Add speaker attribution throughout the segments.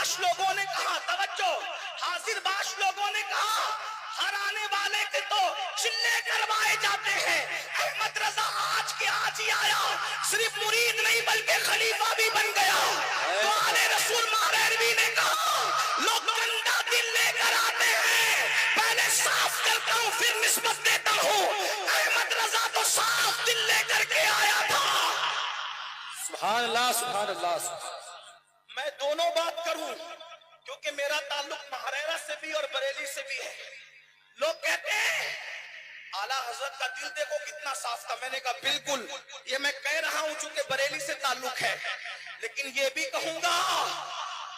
Speaker 1: बाश लोगों ने कहा, तवज्जो, हाजिर बाश लोगों ने कहा, हर आने वाले के तो चिल्ले करवाए जाते हैं, अहमद रजा आज के आज ही आया, सिर्फ मुरीद नहीं बल्कि खलीफा भी बन गया। तो आले रसूल महरवी ने कहा, लोग गंदा दिल लेकर आते हैं, पहले साफ करता हूं फिर निस्बत देता हूं। अहमद रजा तो साफ दिल लेकर के आया था।
Speaker 2: सुभान अल्लाह, सुभान अल्लाह।
Speaker 1: मैं दोनों बात करूं क्योंकि मेरा ताल्लुक महरेरा से भी और बरेली से भी है। लोग कहते हैं आला हजरत का दिल देखो कितना साफ था। मैंने कहा बिल्कुल, ये मैं कह रहा हूं चूंकि बरेली से ताल्लुक है, लेकिन ये भी कहूंगा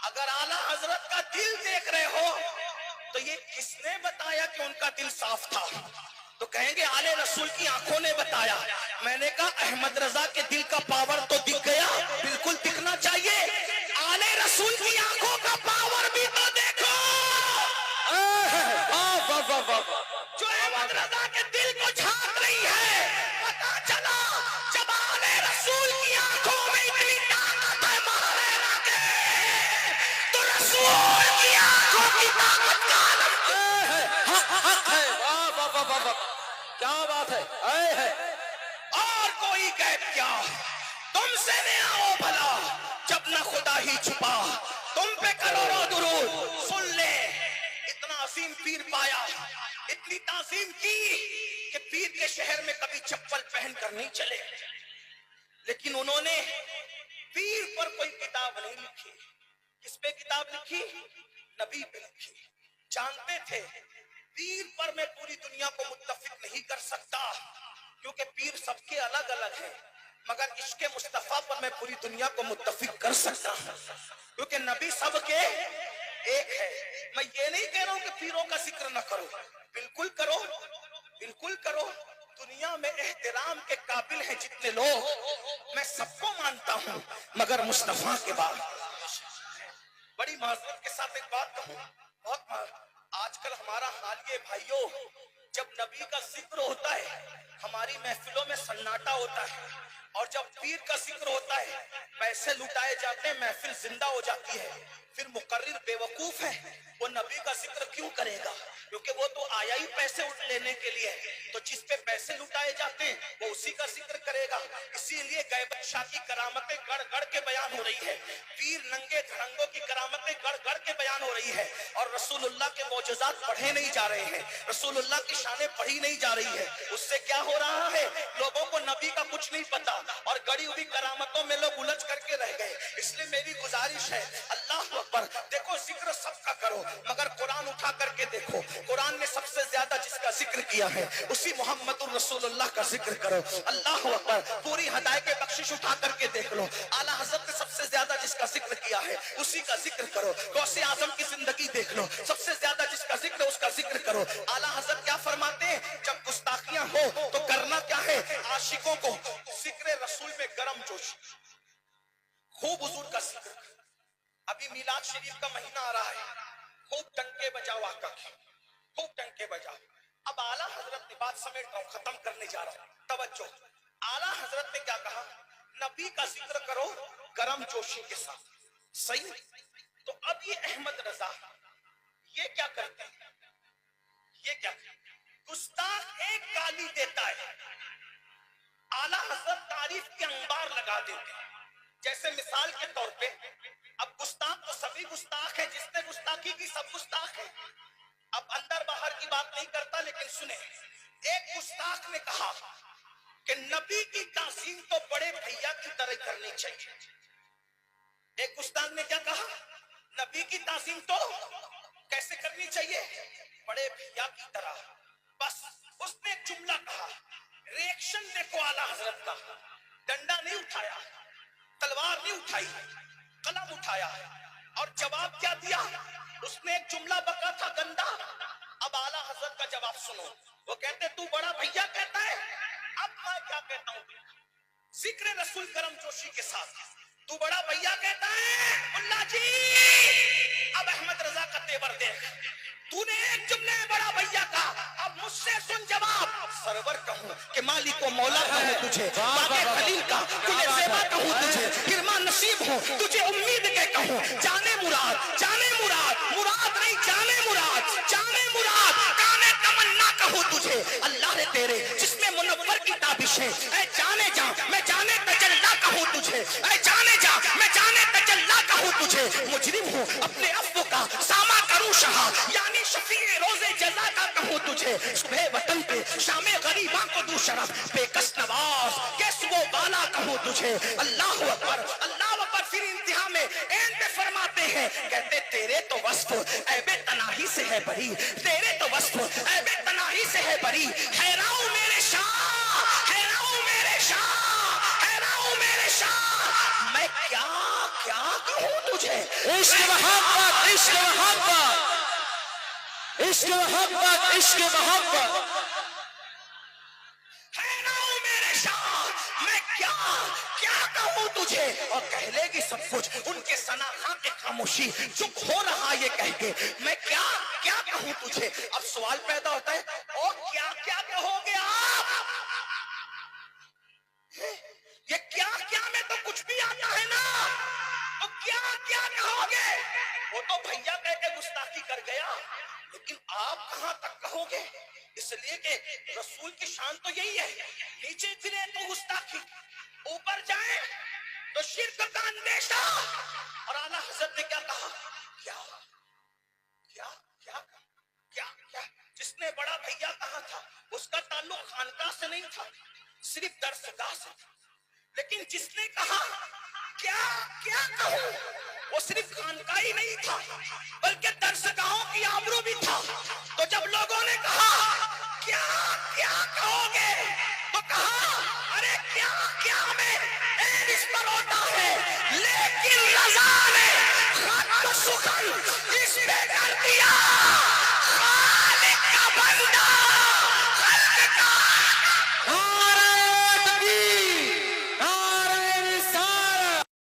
Speaker 1: अगर आला हजरत का दिल देख रहे हो तो ये किसने बताया कि उनका दिल साफ था? तो कहेंगे आले रसूल की आंखों ने बताया। मैंने कहा अहमद रजा के दिल का पावर तो दिख गया, बिल्कुल दिखना चाहिए। आले रसूल की आंखों का पावर भी तो देखो। जो अहमद रजा के दिल को झांक रही है, पता चला जब आले रसूल की आंखों में इतनी ताकत है महरेरा के, तो रसूल की आंखों की ताकत का
Speaker 2: क्या बात है।
Speaker 1: और कोई कैद क्या, तुमसे न आओ भला जब न खुदा ही छुपा, तुम पे करोड़ों दुरूद सुन ले। इतना असीम पीर पाया, इतनी ताजीम की कि पीर के शहर में कभी चप्पल पहनकर नहीं चले, लेकिन उन्होंने पीर पर कोई किताब नहीं लिखी। किस पे किताब लिखी? नबी पे लिखी। जानते थे पीर पर मैं पूरी दुनिया को मुत्तफिक नहीं कर सकता क्योंकि पीर सबके अलग अलग है, मगर इश्क़े मुस्तफा पर मैं पूरी दुनिया को मुत्तफिक कर सकता हूं क्योंकि नबी सबके एक है। मैं ये नहीं कह रहा हूं कि पीरों का जिक्र न करो, बिल्कुल करो, बिल्कुल करो। दुनिया में एहतराम के काबिल है जितने लोग, मैं सबको मानता हूं, मगर मुस्तफा के बाद। बड़ी माजरत के साथ एक बात कहूं, बहुत आजकल हमारा हाल ये भाइयों, जब नबी का जिक्र होता है हमारी महफिलों में सन्नाटा होता है, और जब पीर का जिक्र होता है पैसे लुटाए जाते हैं, महफिल जिंदा हो जाती है। फिर मुकर्रिर बेवकूफ है, वो नबी का जिक्र क्यों करेगा? क्योंकि वो तो आया ही पैसे लेने के लिए है, तो जिस पे पैसे लुटाए जाते हैं वो उसी का जिक्र करेगा। इसीलिए गैबत शाह की करामतें गढ़ गढ़ के बयान हो रही है, पीर नंगे धड़ंगों की करामतें गढ़ गढ़ के बयान हो रही है, और रसूलुल्लाह के मौजज़ात पढ़े नहीं जा रहे हैं, रसूलुल्लाह की शानें पढ़ी नहीं जा रही है। उससे क्या हो रहा है, लोगों को नबी का कुछ नहीं पता और गड़ी हुई करामतों में लोग उलझ करके रह गए। इसलिए मेरी गुजारिश है, अल्लाह अकबर, देखो जिक्र सबका करो, मगर कुरान उठा करके देखो, कुरान ने सबसे ज्यादा जिसका जिक्र किया है उसी मोहम्मदुर रसूलुल्लाह का जिक्र करो। अल्लाह अकबर, पूरी हदायत के बख्शिश उठा करके देख लो, आला हज़रत ने सबसे ज्यादा जिसका जिक्र किया है उसी का जिक्र करो। गौसे आजम की जिंदगी देख लो, सबसे ज्यादा जिसका जिक्र उसका जिक्र करो। आला हज़रत क्या फरमाते हैं, जब गुस्ताखियां हो तो करना क्या है, आशिकों को जिक्र रसूल में गरम जोश, खूब हुजूर का जिक्र। अभी मिलाद शरीफ का महीना आ रहा है, खूब टंके बजाओ आका की, खूब टंके बजाओ। अब आला हजरत ने बात समेट रहा हूं, खत्म करने जा रहा हूं, तवज्जो। आला हजरत ने क्या कहा, नबी का जिक्र करो गरम जोशी के साथ, सही। तो अब ये अहमद रजा ये क्या करते हैं, ये क्या गुस्ताख एक गाली देता है, आला हजरत तारीफ के अंबार लगा देते हैं। जैसे मिसाल के तौर पे, अब गुस्ताख तो सभी गुस्ताख है, जिसने गुस्ताखी की सब गुस्ताख है। अब अंदर बाहर की बात नहीं करता, लेकिन सुने, एक गुस्ताख ने कहा कि नबी की ताज़ीम तो बड़े भैया की तरह करनी चाहिए। एक गुस्ताख ने क्या कहा, नबी की ताज़ीम तो कैसे करनी चाहिए, बड़े भैया की तरह। बस उसने एक जुमला कहा, रिएक्शन देखो आला हजरत का, डंडा नहीं उठाया, तलवार नहीं उठाई, कलम उठाया, और जवाब क्या दिया, उसने एक जुमला बका था गंदा। अब आला हजरत का जवाब सुनो, वो कहते तू बड़ा भैया कहता है, अब मैं क्या कहता हूं, जिक्र रसूल करम जोशी के साथ, तू बड़ा भैया कहता है मुल्ला जी। अब अहमद रजा का तेवर देख, तूने एक जुमले बड़ा भैया का, अब मुझसे सुन जवाब। सरवर कहूं कि मालिक को मौला कहूं तुझे, बागे खलील का तुझे सेवा कहूं तुझे, किरमा नसीब हूं तुझे उम्मीद के कहूं, जाने मुराद जाने मुराद, मुराद नहीं जाने मुराद, जाने मुराद, जाने तमन्ना कहूँ तुझे अल्लाह ने तेरे जिसमें मुनव्वर की ताबिश है। ऐ जाने जा मैं जाने तजल्ला कहूँ तुझे, ऐ जाने जा मैं जाने तजल्ला कहूँ तुझे। मुजरिम हूँ अपने अफ़्व का सामा करूँ शहा, यानी शफीए रोजे जज़ा का कहूँ तुझे। सुबह वतन पे शामे गरीबा को दूं शरफ, बेकस नवाज के सुबह वाला कहूँ तुझे। अल्लाह अकबर, अल्लाह अकबर। फिर इंतहा में एंड पे फरमाते हैं, कहते तेरे तो वस्फ ऐबे तनाही से है बरी, तेरे तो वस्फ ऐबे तनाही से है बरी। हैराऊ मेरे शाह, हैराऊ मेरे शाह, हैराऊ मेरे शाह, मैं क्या क्या कहूँ तुझे।
Speaker 2: इश्क मोहब्बत, इश्क मोहब्बत, इश्क मोहब्बत, इश्क मोहब्बत।
Speaker 1: हैराऊ मेरे शाह, मैं क्या क्या कहूँ तुझे। और कह लेगी सब कुछ उनके सनाखा के खामोशी, चुप हो रहा ये कह के मैं क्या क्या कहूँ तुझे। अब सवाल पैदा होता है, ओ क्या क्या कहोगे आप। ये क्या क्या में तो कुछ भी आता है ना, तो क्या क्या कहोगे। वो तो भैया कह के गुस्ताखी कर गया, लेकिन आप कहां तक कहोगे। इसलिए कि रसूल की शान तो यही है, नीचे गिरे तो गुस्ताखी, ऊपर जाए तो शिर्क का अंदेशा। और आला हजरत ने क्या कहा, क्या क्या क्या क्या क्या। जिसने बड़ा भैया कहा था उसका ताल्लुक खानका से नहीं था, सिर्फ दरसगाह से था। लेकिन जिसने कहा क्या क्या कहूं, वो सिर्फ खानका ही नहीं था बल्कि दरसगाहों की आबरू भी था। तो जब लोगों ने कहा क्या क्या कहोगे, तो कहा अरे क्या क्या में इस पर होता है, लेकिन रज़ा ने खत सुखन इस पे कर दिया।